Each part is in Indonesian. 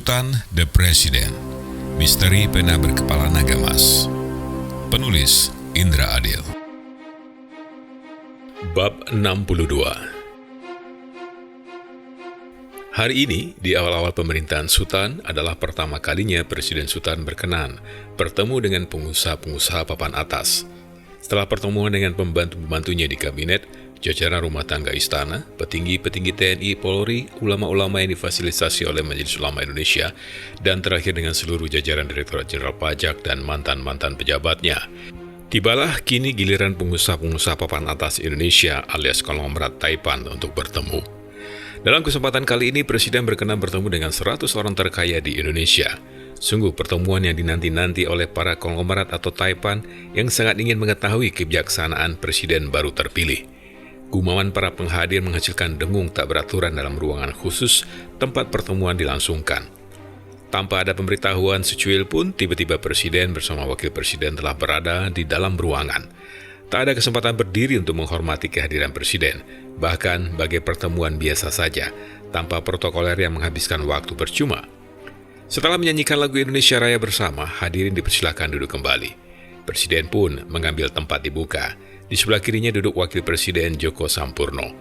Sultan the President, Misteri Pena Berkepala Naga Emas. Penulis Indra Adil. Bab 62. Hari ini, di awal-awal pemerintahan Sultan adalah pertama kalinya Presiden Sultan berkenan bertemu dengan pengusaha-pengusaha papan atas. Setelah pertemuan dengan pembantu-pembantunya di kabinet, jajaran rumah tangga istana, petinggi-petinggi TNI, Polri, ulama-ulama yang difasilitasi oleh Majelis Ulama Indonesia, dan terakhir dengan seluruh jajaran Direktorat Jenderal Pajak dan mantan-mantan pejabatnya. Tibalah kini giliran pengusaha-pengusaha papan atas Indonesia alias konglomerat Taipan untuk bertemu. Dalam kesempatan kali ini, Presiden berkenan bertemu dengan 100 orang terkaya di Indonesia. Sungguh pertemuan yang dinanti-nanti oleh para konglomerat atau Taipan yang sangat ingin mengetahui kebijaksanaan Presiden baru terpilih. Gumauan para penghadir menghasilkan dengung tak beraturan dalam ruangan khusus tempat pertemuan dilangsungkan. Tanpa ada pemberitahuan secuil pun, tiba-tiba Presiden bersama Wakil Presiden telah berada di dalam ruangan. Tak ada kesempatan berdiri untuk menghormati kehadiran Presiden, bahkan bagai pertemuan biasa saja, tanpa protokoler yang menghabiskan waktu percuma. Setelah menyanyikan lagu Indonesia Raya bersama, hadirin dipersilakan duduk kembali. Presiden pun mengambil tempat dibuka. Di sebelah kirinya duduk Wakil Presiden Djoko Sampurno.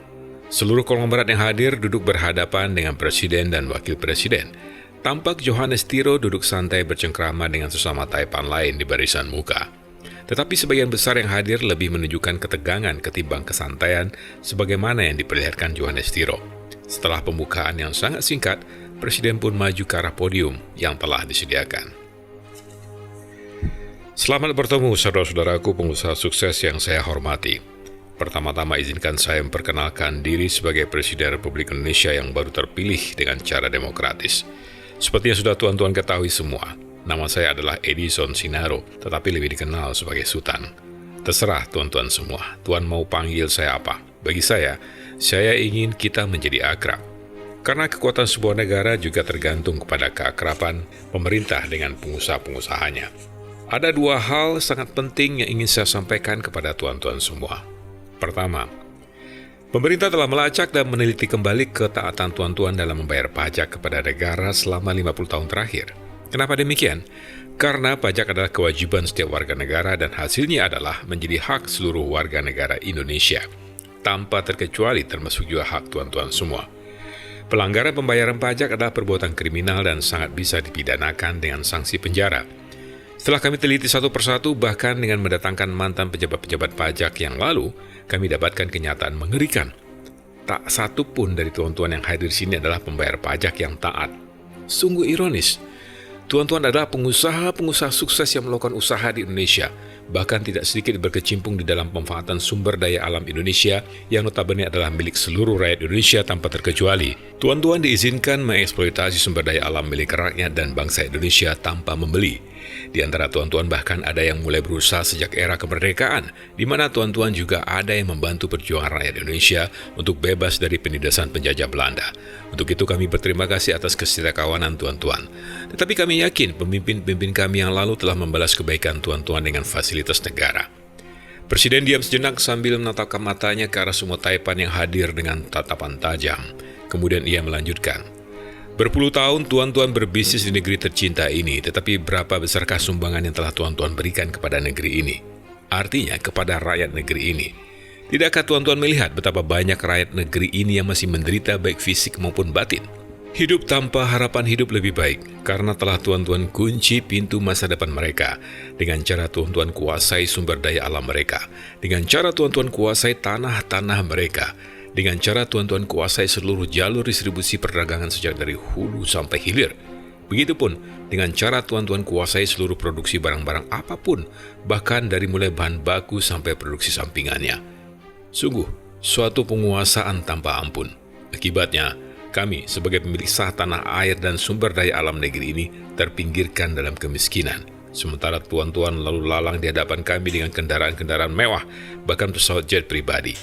Seluruh konglomerat yang hadir duduk berhadapan dengan Presiden dan Wakil Presiden. Tampak Johannes Tiro duduk santai bercengkrama dengan sesama Taipan lain di barisan muka. Tetapi sebagian besar yang hadir lebih menunjukkan ketegangan ketimbang kesantaian sebagaimana yang diperlihatkan Johannes Tiro. Setelah pembukaan yang sangat singkat, Presiden pun maju ke arah podium yang telah disediakan. Selamat bertemu saudara-saudaraku pengusaha sukses yang saya hormati. Pertama-tama izinkan saya memperkenalkan diri sebagai Presiden Republik Indonesia yang baru terpilih dengan cara demokratis. Seperti yang sudah tuan-tuan ketahui semua, nama saya adalah Edison Sinaro, tetapi lebih dikenal sebagai Sultan. Terserah tuan-tuan semua, tuan mau panggil saya apa. Bagi saya ingin kita menjadi akrab. Karena kekuatan sebuah negara juga tergantung kepada keakraban pemerintah dengan pengusaha-pengusahanya. Ada dua hal sangat penting yang ingin saya sampaikan kepada tuan-tuan semua. Pertama, pemerintah telah melacak dan meneliti kembali ketaatan tuan-tuan dalam membayar pajak kepada negara selama 50 tahun terakhir. Kenapa demikian? Karena pajak adalah kewajiban setiap warga negara dan hasilnya adalah menjadi hak seluruh warga negara Indonesia, tanpa terkecuali termasuk juga hak tuan-tuan semua. Pelanggaran pembayaran pajak adalah perbuatan kriminal dan sangat bisa dipidanakan dengan sanksi penjara. Setelah kami teliti satu persatu, bahkan dengan mendatangkan mantan pejabat-pejabat pajak yang lalu, kami dapatkan kenyataan mengerikan. Tak satu pun dari tuan-tuan yang hadir di sini adalah pembayar pajak yang taat. Sungguh ironis. Tuan-tuan adalah pengusaha-pengusaha sukses yang melakukan usaha di Indonesia, bahkan tidak sedikit berkecimpung di dalam pemanfaatan sumber daya alam Indonesia yang notabene adalah milik seluruh rakyat Indonesia tanpa terkecuali. Tuan-tuan diizinkan mengeksploitasi sumber daya alam milik rakyat dan bangsa Indonesia tanpa membeli. Di antara tuan-tuan bahkan ada yang mulai berusaha sejak era kemerdekaan, di mana tuan-tuan juga ada yang membantu perjuangan rakyat Indonesia untuk bebas dari penindasan penjajah Belanda. Untuk itu kami berterima kasih atas kesetiakawanan tuan-tuan. Tetapi kami yakin pemimpin-pemimpin kami yang lalu telah membalas kebaikan tuan-tuan dengan fasilitas negara. Presiden diam sejenak sambil menatapkan matanya ke arah semua Taipan yang hadir dengan tatapan tajam. Kemudian ia melanjutkan. Berpuluh tahun tuan-tuan berbisnis di negeri tercinta ini, tetapi berapa besarkah sumbangan yang telah tuan-tuan berikan kepada negeri ini? Artinya kepada rakyat negeri ini. Tidakkah tuan-tuan melihat betapa banyak rakyat negeri ini yang masih menderita baik fisik maupun batin? Hidup tanpa harapan hidup lebih baik, karena telah tuan-tuan kunci pintu masa depan mereka, dengan cara tuan-tuan kuasai sumber daya alam mereka, dengan cara tuan-tuan kuasai tanah-tanah mereka, dengan cara tuan-tuan kuasai seluruh jalur distribusi perdagangan sejak dari hulu sampai hilir. Begitupun dengan cara tuan-tuan kuasai seluruh produksi barang-barang apapun, bahkan dari mulai bahan baku sampai produksi sampingannya. Sungguh, suatu penguasaan tanpa ampun. Akibatnya, kami sebagai pemilik sah tanah air dan sumber daya alam negeri ini terpinggirkan dalam kemiskinan. Sementara tuan-tuan lalu lalang di hadapan kami dengan kendaraan-kendaraan mewah, bahkan pesawat jet pribadi.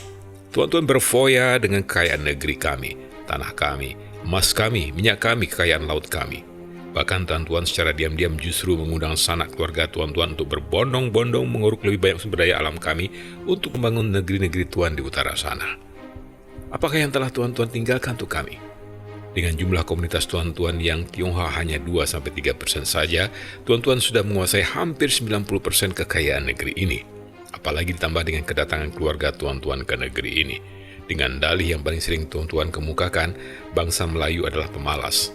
Tuan-tuan berfoya dengan kekayaan negeri kami, tanah kami, emas kami, minyak kami, kekayaan laut kami. Bahkan tuan-tuan secara diam-diam justru mengundang sanak keluarga tuan-tuan untuk berbondong-bondong menguruk lebih banyak sumber daya alam kami untuk membangun negeri-negeri tuan di utara sana. Apakah yang telah tuan-tuan tinggalkan untuk kami? Dengan jumlah komunitas tuan-tuan yang Tionghoa hanya 2-3% saja, tuan-tuan sudah menguasai hampir 90% kekayaan negeri ini. Apalagi ditambah dengan kedatangan keluarga tuan-tuan ke negeri ini. Dengan dalih yang paling sering tuan-tuan kemukakan, bangsa Melayu adalah pemalas.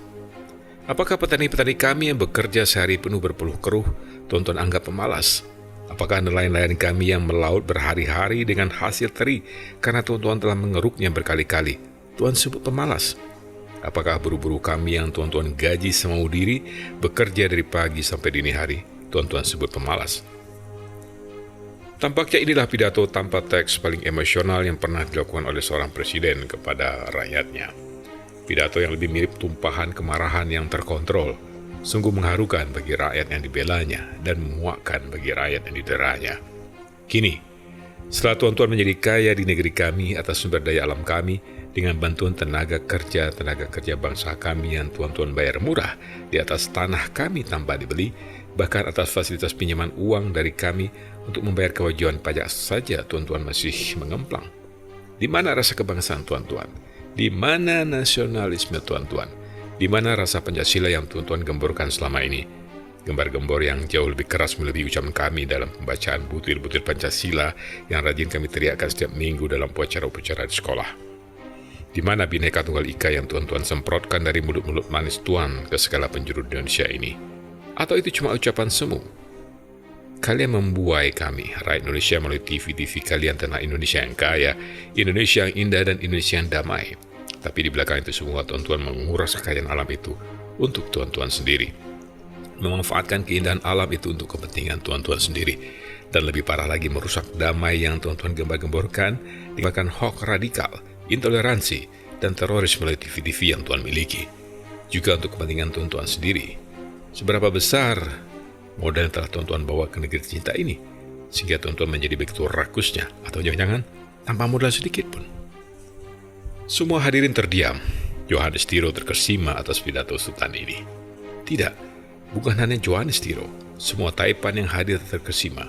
Apakah petani-petani kami yang bekerja sehari penuh berpeluh keruh, tuan-tuan anggap pemalas? Apakah nelayan-nelayan kami yang melaut berhari-hari dengan hasil teri karena tuan-tuan telah mengeruknya berkali-kali, tuan sebut pemalas? Apakah buru-buru kami yang tuan-tuan gaji semau diri, bekerja dari pagi sampai dini hari, tuan-tuan sebut pemalas? Tampaknya inilah pidato tanpa teks paling emosional yang pernah dilakukan oleh seorang presiden kepada rakyatnya. Pidato yang lebih mirip tumpahan kemarahan yang terkontrol, sungguh mengharukan bagi rakyat yang dibelanya dan memuakkan bagi rakyat yang dideranya. Kini, setelah tuan-tuan menjadi kaya di negeri kami atas sumber daya alam kami, dengan bantuan tenaga kerja bangsa kami yang tuan-tuan bayar murah di atas tanah kami tanpa dibeli, bahkan atas fasilitas pinjaman uang dari kami untuk membayar kewajiban pajak saja tuan-tuan masih mengemplang. Di mana rasa kebangsaan tuan-tuan? Di mana nasionalisme tuan-tuan? Di mana rasa Pancasila yang tuan-tuan gemborkan selama ini? Gembar-gembor yang jauh lebih keras melebihi ucapan kami dalam pembacaan butir-butir Pancasila yang rajin kami teriakkan setiap minggu dalam upacara-upacara di sekolah. Di mana Bhinneka Tunggal Ika yang tuan-tuan semprotkan dari mulut-mulut manis tuan ke segala penjuru Indonesia ini? Atau itu cuma ucapan semu? Kalian membuai kami, rakyat Indonesia, melalui TV-TV kalian tentang Indonesia yang kaya, Indonesia yang indah, dan Indonesia yang damai. Tapi di belakang itu semua, tuan-tuan menguras kekayaan alam itu untuk tuan-tuan sendiri. Memanfaatkan keindahan alam itu untuk kepentingan tuan-tuan sendiri. Dan lebih parah lagi, merusak damai yang tuan-tuan gembar-gemborkan, dikatakan hoax radikal, intoleransi, dan teroris melalui TV-TV yang tuan miliki. Juga untuk kepentingan tuan-tuan sendiri. Seberapa besar modal yang telah tuan-tuan bawa ke negeri tercinta ini, sehingga tuan-tuan menjadi begitu rakusnya, atau jangan-jangan tanpa modal sedikit pun. Semua hadirin terdiam. Johannes Tiro terkesima atas pidato Sultan ini. Tidak, bukan hanya Johannes Tiro. Semua Taipan yang hadir terkesima.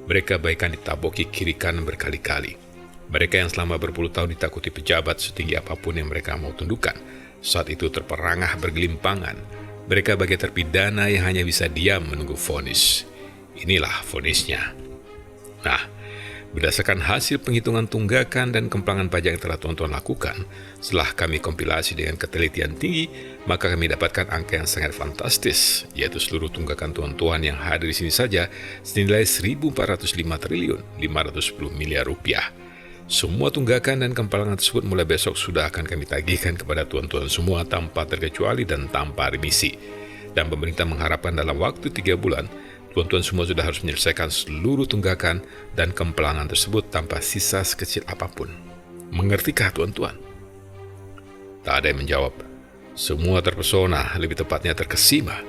Mereka bahkan ditaboki kiri kanan berkali-kali. Mereka yang selama berpuluh tahun ditakuti pejabat setinggi apapun yang mereka mau tundukkan, saat itu terperangah bergelimpangan. Mereka bagai terpidana yang hanya bisa diam menunggu vonis. Inilah vonisnya. Nah, berdasarkan hasil penghitungan tunggakan dan kemplangan pajak yang telah tuan-tuan lakukan, setelah kami kompilasi dengan ketelitian tinggi, maka kami dapatkan angka yang sangat fantastis, yaitu seluruh tunggakan tuan-tuan yang hadir di sini saja senilai 1.405 triliun 510 miliar rupiah. Semua tunggakan dan kemplangan tersebut mulai besok sudah akan kami tagihkan kepada tuan-tuan semua tanpa terkecuali dan tanpa remisi. Dan pemerintah mengharapkan dalam waktu 3 bulan, tuan-tuan semua sudah harus menyelesaikan seluruh tunggakan dan kemplangan tersebut tanpa sisa sekecil apapun. Mengertikah tuan-tuan? Tak ada yang menjawab. Semua terpesona, lebih tepatnya terkesima.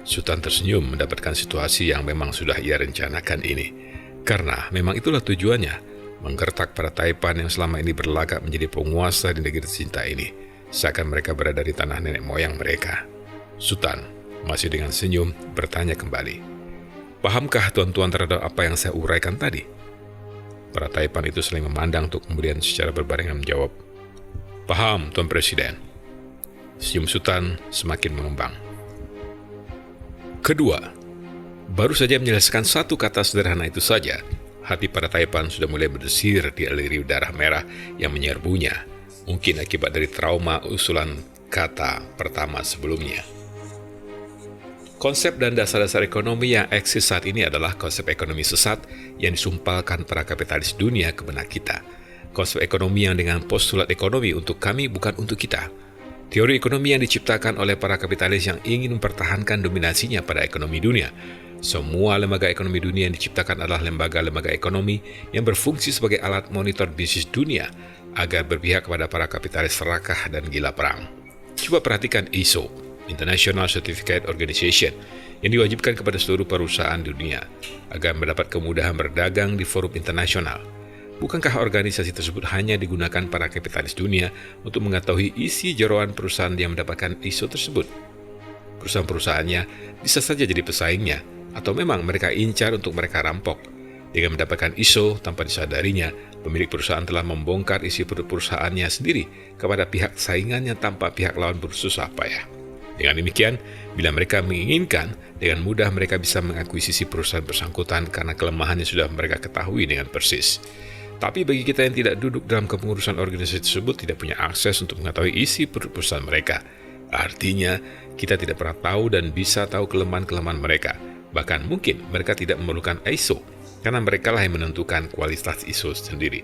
Sultan tersenyum mendapatkan situasi yang memang sudah ia rencanakan ini. Karena memang itulah tujuannya, menggertak para Taipan yang selama ini berlagak menjadi penguasa di negeri tercinta ini, seakan mereka berada di tanah nenek moyang mereka. Sultan, masih dengan senyum, bertanya kembali, pahamkah tuan-tuan terhadap apa yang saya uraikan tadi? Para Taipan itu saling memandang untuk kemudian secara berbarengan menjawab, paham, Tuan Presiden. Senyum Sultan semakin mengembang. Kedua, baru saja menyelesaikan satu kata sederhana itu saja, hati para Taipan sudah mulai berdesir dialiri darah merah yang menyerbunya, mungkin akibat dari trauma usulan kata pertama sebelumnya. Konsep dan dasar-dasar ekonomi yang eksis saat ini adalah konsep ekonomi sesat yang disumpalkan para kapitalis dunia ke benak kita. Konsep ekonomi yang dengan postulat ekonomi untuk kami bukan untuk kita. Teori ekonomi yang diciptakan oleh para kapitalis yang ingin mempertahankan dominasinya pada ekonomi dunia. Semua lembaga ekonomi dunia yang diciptakan adalah lembaga-lembaga ekonomi yang berfungsi sebagai alat monitor bisnis dunia agar berpihak kepada para kapitalis serakah dan gila perang. Coba perhatikan ISO, International Certificate Organization, yang diwajibkan kepada seluruh perusahaan dunia agar mendapat kemudahan berdagang di forum internasional. Bukankah organisasi tersebut hanya digunakan para kapitalis dunia untuk mengetahui isi jeroan perusahaan yang mendapatkan ISO tersebut? Perusahaan-perusahaannya bisa saja jadi pesaingnya, atau memang mereka incar untuk mereka rampok. Dengan mendapatkan ISO tanpa disadarinya, Pemilik perusahaan telah membongkar isi perut perusahaannya sendiri kepada pihak saingannya tanpa pihak lawan bersusah payah. Dengan demikian, bila mereka menginginkan, dengan mudah mereka bisa mengakuisisi perusahaan bersangkutan karena kelemahannya sudah mereka ketahui dengan persis. Tapi bagi kita yang tidak duduk dalam kepengurusan organisasi tersebut, tidak punya akses untuk mengetahui isi perut perusahaan mereka. Artinya, kita tidak pernah tahu dan bisa tahu kelemahan-kelemahan mereka. Bahkan mungkin mereka tidak memerlukan ISO, karena mereka lah yang menentukan kualitas ISO sendiri.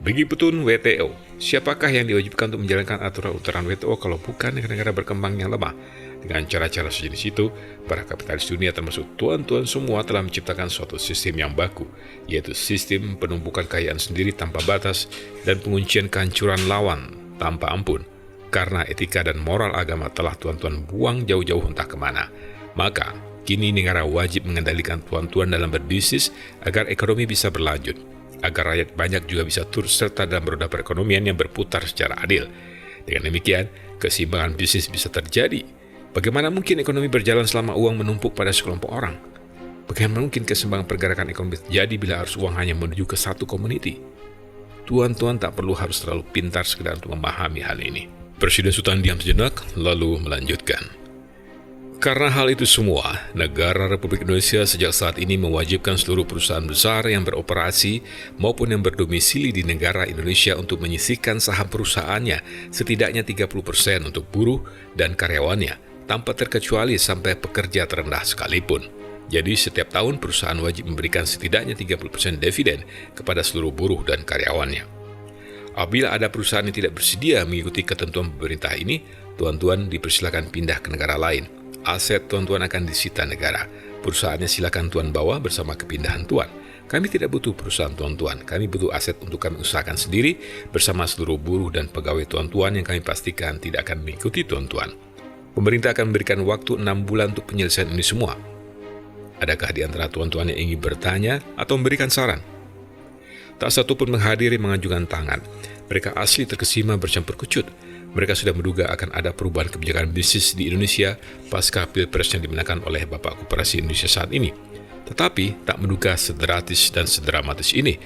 Begitupun WTO, siapakah yang diwajibkan untuk menjalankan aturan-aturan WTO kalau bukan negara-negara berkembang yang lemah? Dengan cara-cara sejenis itu, para kapitalis dunia termasuk tuan-tuan semua telah menciptakan suatu sistem yang baku, yaitu sistem penumpukan kekayaan sendiri tanpa batas dan penguncian kehancuran lawan tanpa ampun. Karena etika dan moral agama telah tuan-tuan buang jauh-jauh entah kemana. Maka, kini negara wajib mengendalikan tuan-tuan dalam berbisnis agar ekonomi bisa berlanjut, agar rakyat banyak juga bisa turut serta dalam roda perekonomian yang berputar secara adil. Dengan demikian, keseimbangan bisnis bisa terjadi. Bagaimana mungkin ekonomi berjalan selama uang menumpuk pada sekelompok orang? Bagaimana mungkin keseimbangan pergerakan ekonomi terjadi bila arus uang hanya menuju ke satu komuniti? Tuan-tuan tak perlu harus terlalu pintar sekedar untuk memahami hal ini. Presiden Sultan diam sejenak, lalu melanjutkan. Karena hal itu semua, negara Republik Indonesia sejak saat ini mewajibkan seluruh perusahaan besar yang beroperasi maupun yang berdomisili di negara Indonesia untuk menyisihkan saham perusahaannya setidaknya 30% untuk buruh dan karyawannya, tanpa terkecuali sampai pekerja terendah sekalipun. Jadi setiap tahun perusahaan wajib memberikan setidaknya 30% dividen kepada seluruh buruh dan karyawannya. Apabila ada perusahaan yang tidak bersedia mengikuti ketentuan pemerintah ini, tuan-tuan dipersilakan pindah ke negara lain. Aset tuan-tuan akan disita negara. Perusahaannya silakan tuan bawa bersama kepindahan tuan. Kami tidak butuh perusahaan tuan-tuan. Kami butuh aset untuk kami usahakan sendiri bersama seluruh buruh dan pegawai tuan-tuan yang kami pastikan tidak akan mengikuti tuan-tuan. Pemerintah akan memberikan waktu 6 bulan untuk penyelesaian ini semua. Adakah di antara tuan-tuan yang ingin bertanya atau memberikan saran? Tak satu pun menghadiri mengajukan tangan. Mereka asli terkesima bercampur kecut. Mereka sudah menduga akan ada perubahan kebijakan bisnis di Indonesia pasca Pilpres yang dimenangkan oleh Bapak Koperasi Indonesia saat ini. Tetapi tak menduga sedramatis dan sedramatis ini.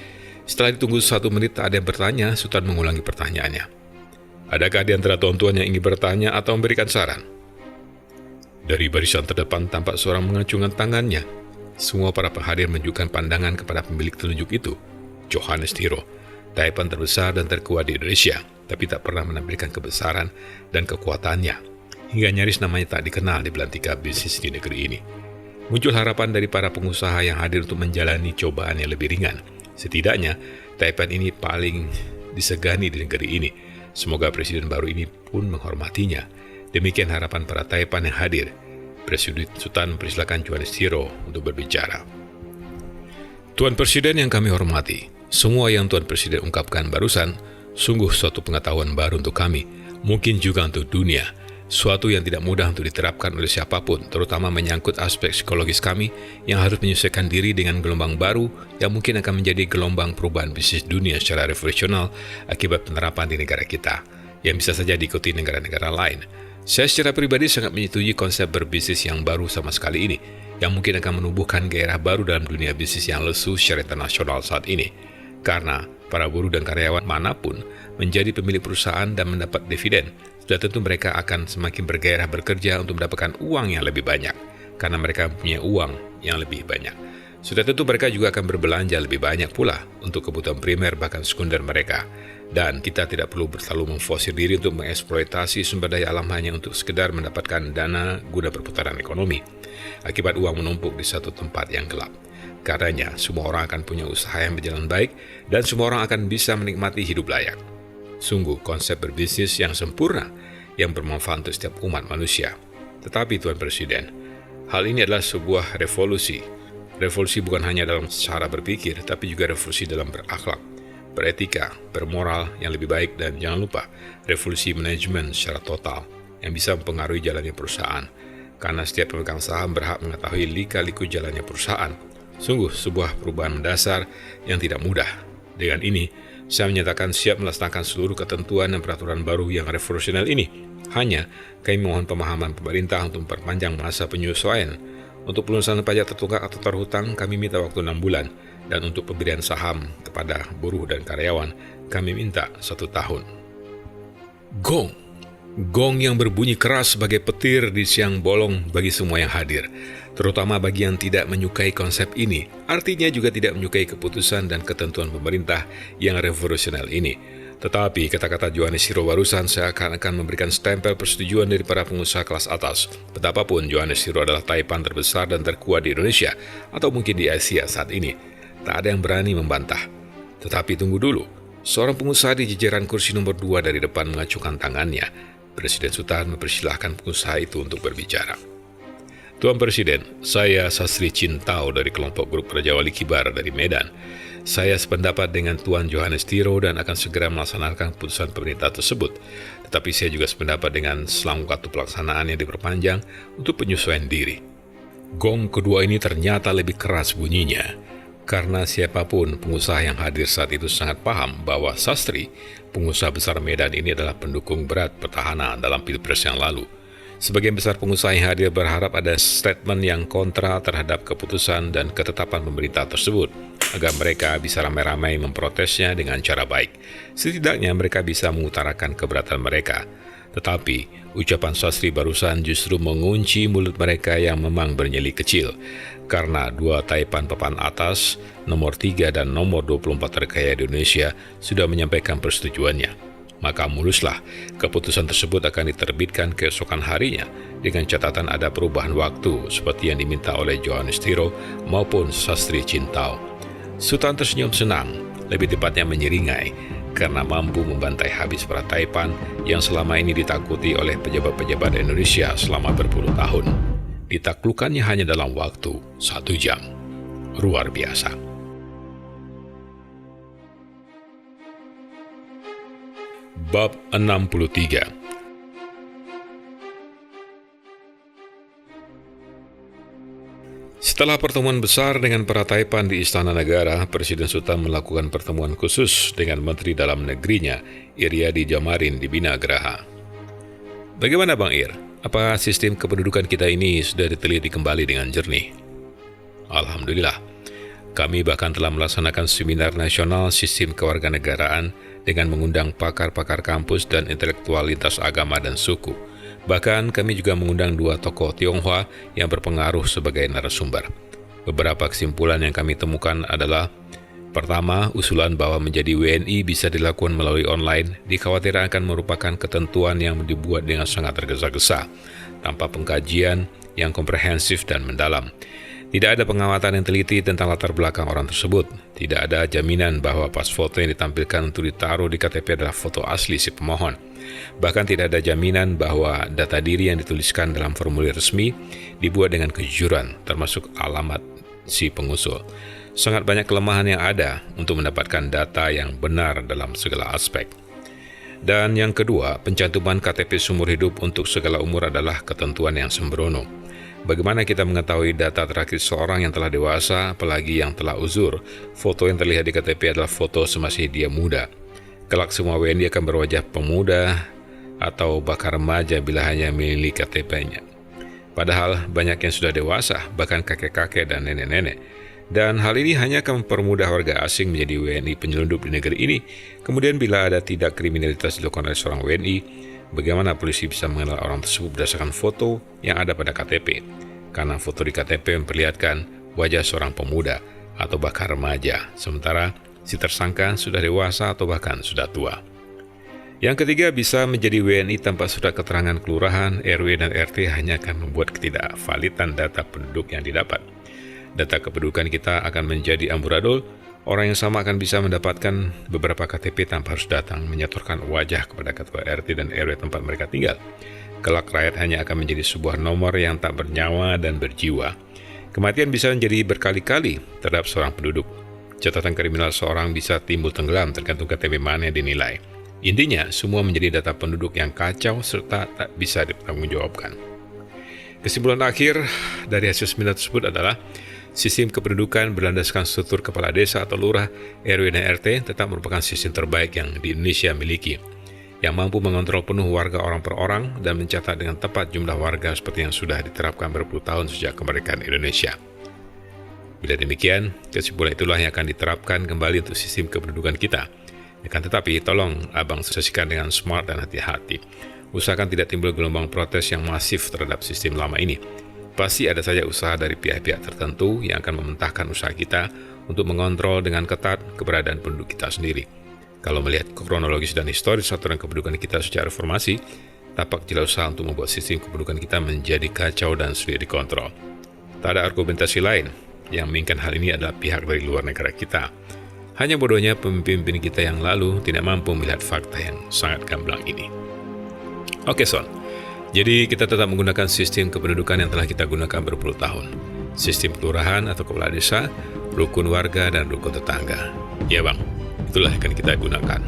Setelah ditunggu 1 menit tak ada yang bertanya, Sultan mengulangi pertanyaannya. Adakah di antara tuan-tuan yang ingin bertanya atau memberikan saran? Dari barisan terdepan tampak seorang mengacungkan tangannya. Semua para penghadir menunjukkan pandangan kepada pemilik telunjuk itu, Johannes Tiro, taipan terbesar dan terkuat di Indonesia, tapi tak pernah menampilkan kebesaran dan kekuatannya, hingga nyaris namanya tak dikenal di belantika bisnis di negeri ini. Muncul harapan dari para pengusaha yang hadir untuk menjalani cobaan yang lebih ringan. Setidaknya, taipan ini paling disegani di negeri ini. Semoga presiden baru ini pun menghormatinya. Demikian harapan para taipan yang hadir. Presiden Sultan mempersilakan Johannes Tiro untuk berbicara. Tuan Presiden yang kami hormati, semua yang Tuan Presiden ungkapkan barusan sungguh suatu pengetahuan baru untuk kami, mungkin juga untuk dunia, suatu yang tidak mudah untuk diterapkan oleh siapapun, terutama menyangkut aspek psikologis kami yang harus menyesuaikan diri dengan gelombang baru yang mungkin akan menjadi gelombang perubahan bisnis dunia secara revolusional akibat penerapan di negara kita, yang bisa saja diikuti negara-negara lain. Saya secara pribadi sangat menyetujui konsep berbisnis yang baru sama sekali ini, yang mungkin akan menumbuhkan gairah baru dalam dunia bisnis yang lesu secara internasional saat ini. Karena para buruh dan karyawan manapun menjadi pemilik perusahaan dan mendapat dividen, sudah tentu mereka akan semakin bergairah bekerja untuk mendapatkan uang yang lebih banyak, karena mereka punya uang yang lebih banyak. Sudah tentu mereka juga akan berbelanja lebih banyak pula untuk kebutuhan primer bahkan sekunder mereka. Dan kita tidak perlu terlalu memforsir diri untuk mengeksploitasi sumber daya alam hanya untuk sekedar mendapatkan dana guna perputaran ekonomi, akibat uang menumpuk di satu tempat yang gelap. Karenanya, semua orang akan punya usaha yang berjalan baik dan semua orang akan bisa menikmati hidup layak. Sungguh konsep berbisnis yang sempurna yang bermanfaat untuk setiap umat manusia. Tetapi Tuan Presiden, hal ini adalah sebuah revolusi. Revolusi bukan hanya dalam cara berpikir, tapi juga revolusi dalam berakhlak, beretika, bermoral yang lebih baik, dan jangan lupa revolusi manajemen secara total yang bisa mempengaruhi jalannya perusahaan. Karena setiap pemegang saham berhak mengetahui lika-liku jalannya perusahaan. Sungguh sebuah perubahan mendasar yang tidak mudah. Dengan ini, saya menyatakan siap melaksanakan seluruh ketentuan dan peraturan baru yang revolusioner ini. Hanya kami mohon pemahaman pemerintah untuk memperpanjang masa penyesuaian Untuk pelunasan pajak tertunggak atau terhutang, kami minta waktu 6 bulan. Dan untuk pemberian saham kepada buruh dan karyawan, kami minta 1 tahun. Gong. Gong yang berbunyi keras sebagai petir di siang bolong bagi semua yang hadir. Terutama bagi yang tidak menyukai konsep ini. Artinya juga tidak menyukai keputusan dan ketentuan pemerintah yang revolusioner ini. Tetapi kata-kata Johannes Siro barusan seakan-akan memberikan stempel persetujuan dari para pengusaha kelas atas. Betapapun Johannes Siro adalah taipan terbesar dan terkuat di Indonesia, atau mungkin di Asia saat ini. Tak ada yang berani membantah. Tetapi tunggu dulu, seorang pengusaha di jajaran kursi nomor 2 dari depan mengacungkan tangannya. Presiden Sutan mempersilahkan pengusaha itu untuk berbicara. Tuan Presiden, saya Sastri Cintau dari kelompok grup Raja Wali Kibar dari Medan. Saya sependapat dengan Tuan Johannes Siro dan akan segera melaksanakan keputusan pemerintah tersebut. Tetapi saya juga sependapat dengan selang waktu pelaksanaan yang diperpanjang untuk penyesuaian diri. Gong kedua ini ternyata lebih keras bunyinya, karena siapapun pengusaha yang hadir saat itu sangat paham bahwa Sastri, pengusaha besar Medan ini adalah pendukung berat petahana dalam Pilpres yang lalu. Sebagian besar pengusaha yang hadir berharap ada statement yang kontra terhadap keputusan dan ketetapan pemerintah tersebut, agar mereka bisa ramai-ramai memprotesnya dengan cara baik. Setidaknya mereka bisa mengutarakan keberatan mereka. Tetapi, ucapan Sastri barusan justru mengunci mulut mereka yang memang bernyali kecil, karena dua taipan papan atas, nomor 3 dan nomor 24 terkaya di Indonesia, sudah menyampaikan persetujuannya. Maka muluslah keputusan tersebut akan diterbitkan keesokan harinya dengan catatan ada perubahan waktu seperti yang diminta oleh Johannes Siro maupun Sastri Cintau. Sultan tersenyum senang, lebih tepatnya menyeringai, karena mampu membantai habis para taipan yang selama ini ditakuti oleh pejabat-pejabat Indonesia selama berpuluh tahun. Ditaklukkannya hanya dalam waktu 1 jam. Luar biasa. Bab 63. Setelah pertemuan besar dengan para taipan di Istana Negara, Presiden Sutan melakukan pertemuan khusus dengan Menteri Dalam Negerinya, Iriadi Jamarin di Bina Geraha. Bagaimana Bang Ir? Apa sistem kependudukan kita ini sudah diteliti kembali dengan jernih? Alhamdulillah. Kami bahkan telah melaksanakan seminar nasional sistem kewarganegaraan dengan mengundang pakar-pakar kampus dan intelektual lintas agama dan suku. Bahkan kami juga mengundang 2 tokoh Tionghoa yang berpengaruh sebagai narasumber. Beberapa kesimpulan yang kami temukan adalah: pertama, usulan bahwa menjadi WNI bisa dilakukan melalui online dikhawatirkan akan merupakan ketentuan yang dibuat dengan sangat tergesa-gesa, tanpa pengkajian yang komprehensif dan mendalam. Tidak ada pengamatan yang teliti tentang latar belakang orang tersebut. Tidak ada jaminan bahwa pas foto yang ditampilkan untuk ditaruh di KTP adalah foto asli si pemohon. Bahkan tidak ada jaminan bahwa data diri yang dituliskan dalam formulir resmi dibuat dengan kejujuran, termasuk alamat si pengusul. Sangat banyak kelemahan yang ada untuk mendapatkan data yang benar dalam segala aspek. Dan yang kedua, pencantuman KTP seumur hidup untuk segala umur adalah ketentuan yang sembrono. Bagaimana kita mengetahui data terakhir seorang yang telah dewasa, apalagi yang telah uzur? Foto yang terlihat di KTP adalah foto semasa dia muda. Kelak semua WNI akan berwajah pemuda atau bahkan remaja bila hanya memiliki KTP-nya. Padahal banyak yang sudah dewasa, bahkan kakek-kakek dan nenek-nenek. Dan hal ini hanya akan mempermudah warga asing menjadi WNI penyelundup di negeri ini. Kemudian bila ada tindak kriminalitas dilakukan oleh seorang WNI, bagaimana polisi bisa mengenal orang tersebut berdasarkan foto yang ada pada KTP? Karena foto di KTP memperlihatkan wajah seorang pemuda atau bahkan remaja, sementara si tersangka sudah dewasa atau bahkan sudah tua. Yang ketiga, bisa menjadi WNI tanpa surat keterangan kelurahan, RW, dan RT hanya akan membuat ketidakvalidan data penduduk yang didapat. Data kependudukan kita akan menjadi amburadul. Orang yang sama akan bisa mendapatkan beberapa KTP tanpa harus datang menyetorkan wajah kepada ketua RT dan RW tempat mereka tinggal. Kelak rakyat hanya akan menjadi sebuah nomor yang tak bernyawa dan berjiwa. Kematian bisa menjadi berkali-kali terhadap seorang penduduk. Catatan kriminal seorang bisa timbul tenggelam tergantung KTP mana yang dinilai. Intinya, semua menjadi data penduduk yang kacau serta tak bisa dipertanggungjawabkan. Kesimpulan akhir dari hasil seminar tersebut adalah sistem kependudukan berlandaskan struktur kepala desa atau lurah, RW dan RT tetap merupakan sistem terbaik yang di Indonesia miliki. yang mampu mengontrol penuh warga orang per orang dan mencatat dengan tepat jumlah warga seperti yang sudah diterapkan berpuluh tahun sejak kemerdekaan Indonesia. Bila demikian, kesimpulan itulah yang akan diterapkan kembali untuk sistem kependudukan kita. Akan tetapi, tolong abang sosikan dengan smart dan hati-hati. Usahakan tidak timbul gelombang protes yang masif terhadap sistem lama ini. Pasti ada saja usaha dari pihak-pihak tertentu yang akan mementahkan usaha kita untuk mengontrol dengan ketat keberadaan penduduk kita sendiri. Kalau melihat kronologis dan historis aturan kependudukan kita sejak reformasi, tampak jelas usaha untuk membuat sistem kependudukan kita menjadi kacau dan sulit dikontrol. Tak ada argumentasi lain yang menginginkan hal ini adalah pihak dari luar negara kita. Hanya bodohnya pemimpin kita yang lalu tidak mampu melihat fakta yang sangat gamblang ini. Oke, Son. Jadi kita tetap menggunakan sistem kependudukan yang telah kita gunakan berpuluh tahun. Sistem kelurahan atau kepala desa, rukun warga, dan rukun tetangga. Ya, Bang. Itulah yang akan kita gunakan.